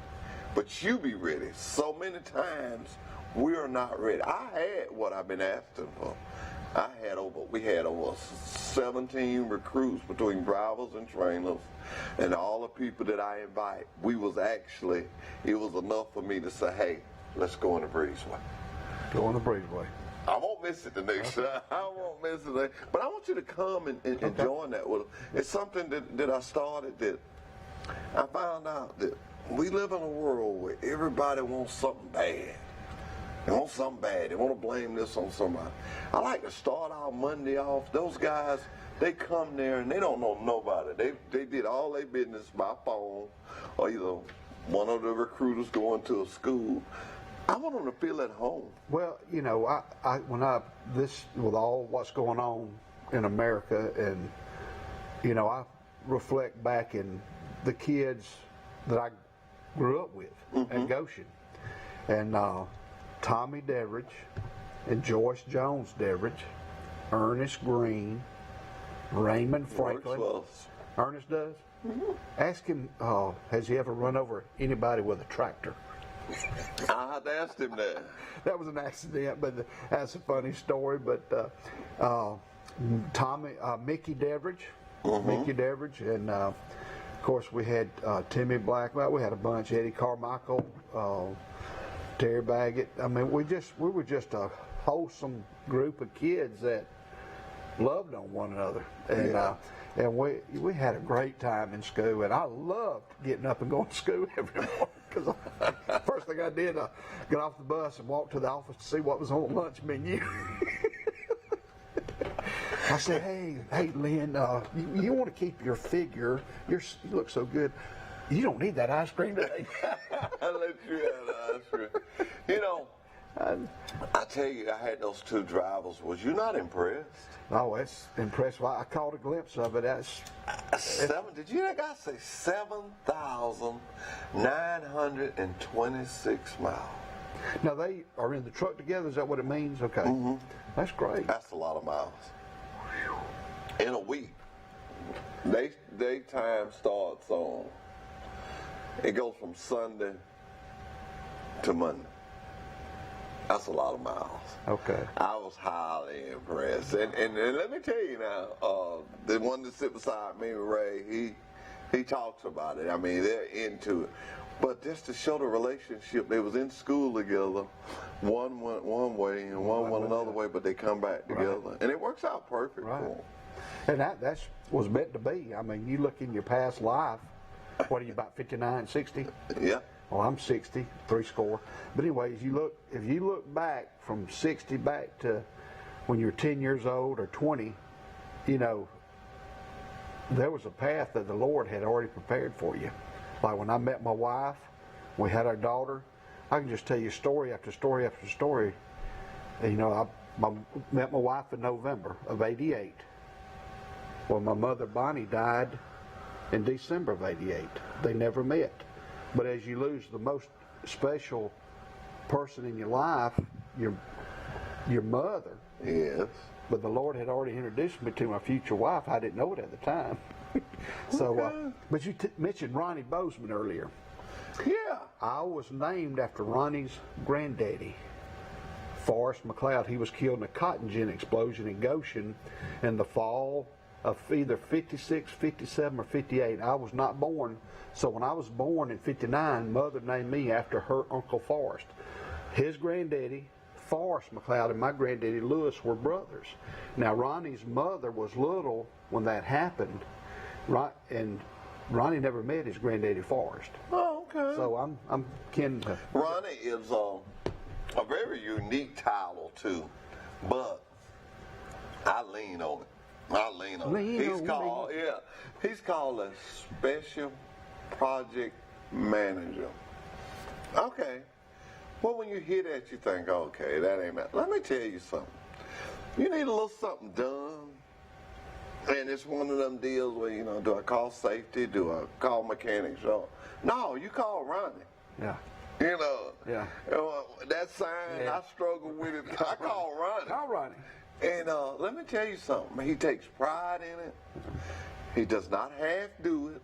But you be ready. So many times we are not ready. I had what I've been asking for. We had over 17 recruits between drivers and trainers, and all the people that I invite. It was enough for me to say, hey, let's go in the breezeway. Go on the breezeway. I won't miss it the next time. I won't miss it. But I want you to come and join that with us. It's something that I started that I found out that we live in a world where everybody wants something bad. They want something bad. They want to blame this on somebody. I like to start our Monday off. Those guys, they come there and they don't know nobody. They did all their business by phone, or either one of the recruiters going to a school. I want them to feel at home. Well, you know, this with all what's going on in America, and you know, I reflect back in the kids that I grew up with at Goshen, and Tommy Deveridge and Joyce Jones Deveridge, Ernest Green, Raymond Franklin. Ernest does? Ask him, has he ever run over anybody with a tractor? I had to ask him that. That was an accident, but that's a funny story. But Mickey Deveridge, and of course we had Timmy Blackwell. We had a bunch. Eddie Carmichael, Terry Baggett. I mean, we were just a wholesome group of kids that loved on one another, and we had a great time in school. And I loved getting up and going to school every morning, because first thing I did, I got off the bus and walked to the office to see what was on the lunch menu. I said, hey, Lynn, you want to keep your figure? You look so good. You don't need that ice cream today. I let you have the ice cream. You know, I tell you, I had those two drivers. Was you not impressed? Oh, it's impressive. I caught a glimpse of it. Did you hear that guy say 7,926 miles? Now, they are in the truck together. Is that what it means? Okay. Mm-hmm. That's great. That's a lot of miles. In a week. They time starts on. It goes from Sunday to Monday. That's a lot of miles. Okay. I was highly impressed. And let me tell you now, the one that sit beside me, Ray, he talks about it. I mean, they're into it. But just to show the relationship, they was in school together. One went one way and one went another way, but they come back together. Right. And it works out perfect for them. And that was meant to be. I mean, you look in your past life, what are you, about 59, 60? Yeah. Well, I'm 60, 3 score. But anyways, if you look back from 60 back to when you're 10 years old or 20, you know, there was a path that the Lord had already prepared for you. Like when I met my wife, we had our daughter, I can just tell you story after story after story. And, you know, I met my wife in November of '88. Well, my mother, Bonnie, died in December of '88. They never met. But as you lose the most special person in your life, your mother. Yes. But the Lord had already introduced me to my future wife. I didn't know it at the time. So, but you mentioned Ronnie Bozeman earlier. Yeah. I was named after Ronnie's granddaddy, Forrest McLeod. He was killed in a cotton gin explosion in Goshen in the fall of either 56, 57, or 58. I was not born. So when I was born in 59, Mother named me after her Uncle Forrest. His granddaddy, Forrest McLeod, and my granddaddy, Lewis, were brothers. Now, Ronnie's mother was little when that happened, right? And Ronnie never met his granddaddy, Forrest. Oh, okay. So I'm kin to. Ronnie is a very unique title too, but I lean on it. I lean on it. He's called a special project manager. Okay. Well, when you hear that, you think, okay, that ain't that. Let me tell you something. You need a little something done, and it's one of them deals where, you know, do I call safety? Do I call mechanics? No, you call Ronnie. Yeah. You know. Yeah. That sign, I struggle with it. I call Ronnie. Call Ronnie. And let me tell you something. He takes pride in it. He does not half do it.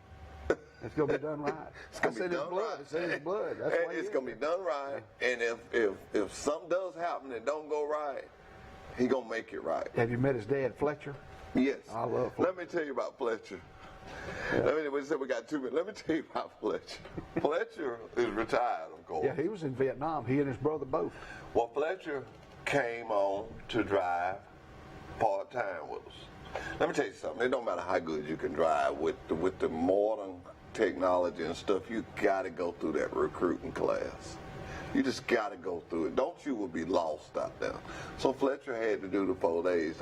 It's gonna be done right. It's gonna be done right. It's in his blood. That's why it's gonna be done right. And if something does happen that don't go right, he gonna make it right. Have you met his dad, Fletcher? Yes. I love Fletcher. Let me tell you about Fletcher. We said we got 2 minutes. Let me tell you about Fletcher. Fletcher is retired, of course. Yeah, he was in Vietnam. He and his brother both. Well, Fletcher came on to drive part-time with us. Let me tell you something. It don't matter how good you can drive with the modern technology and stuff. You got to go through that recruiting class. You just got to go through it. Don't you will be lost out there. So Fletcher had to do the 4 days.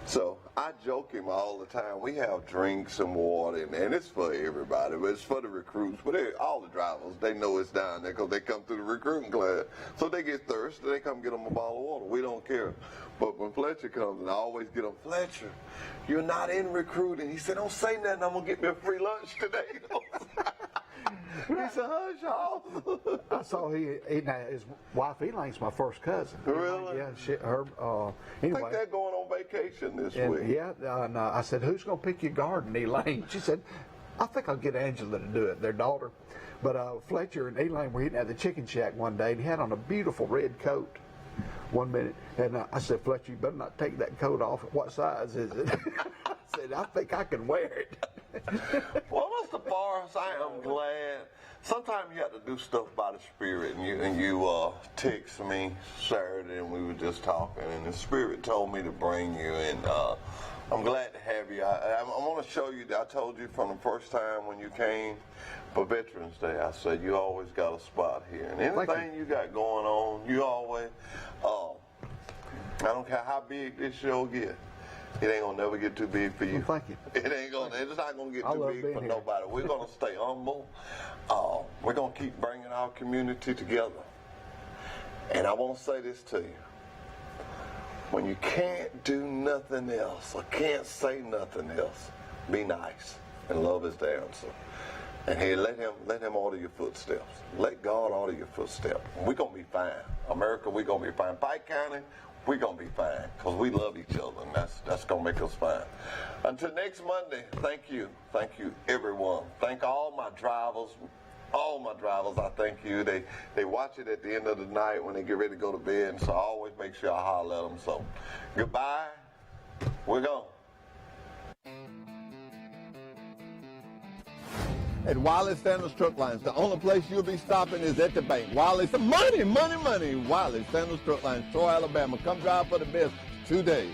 So I joke him all the time. We have drinks and water, and it's for everybody, but it's for the recruits. But all the drivers, they know it's down there because they come through the recruiting class. So they get thirsty, they come get them a bottle of water. We don't care. But when Fletcher comes, and I always get him, Fletcher, you're not in recruiting. He said, don't say nothing. I'm going to get me a free lunch today. He said, hush, y'all. I saw his wife Elaine's my first cousin. Really? Yeah, I anyway. think they're going on vacation this week. Yeah, and I said, who's going to pick your garden, Elaine? She said, I think I'll get Angela to do it, their daughter. But Fletcher and Elaine were eating at the chicken shack one day, and he had on a beautiful red coat. 1 minute, and I said, Fletcher, you better not take that coat off. What size is it? I said, I think I can wear it. Well, Mr. Forrest, I am glad. Sometimes you have to do stuff by the Spirit, and you text me Saturday, and we were just talking, and the Spirit told me to bring you, and I'm glad to have you. I want to show you, I told you from the first time when you came for Veterans Day, I said, you always got a spot here, and anything you got going on, you always, I don't care how big this show gets. It ain't gonna never get too big for you. Well, thank you. It's not gonna get too big for nobody. We're gonna stay humble. We're gonna keep bringing our community together. And I want to say this to you. When you can't do nothing else or can't say nothing else, be nice. And love is the answer. And hey, let him order your footsteps. Let God order your footsteps. We're gonna be fine. America, we're gonna be fine. Pike County, we're going to be fine because we love each other, and that's going to make us fine. Until next Monday, thank you. Thank you, everyone. Thank all my drivers. I thank you. They watch it at the end of the night when they get ready to go to bed, and so I always make sure I holler at them. So, goodbye. We're gone. At Wiley Sanders Truck Lines, the only place you'll be stopping is at the bank. Wiley, money. Wiley Sanders Truck Lines, Troy, Alabama. Come drive for the best 2 days.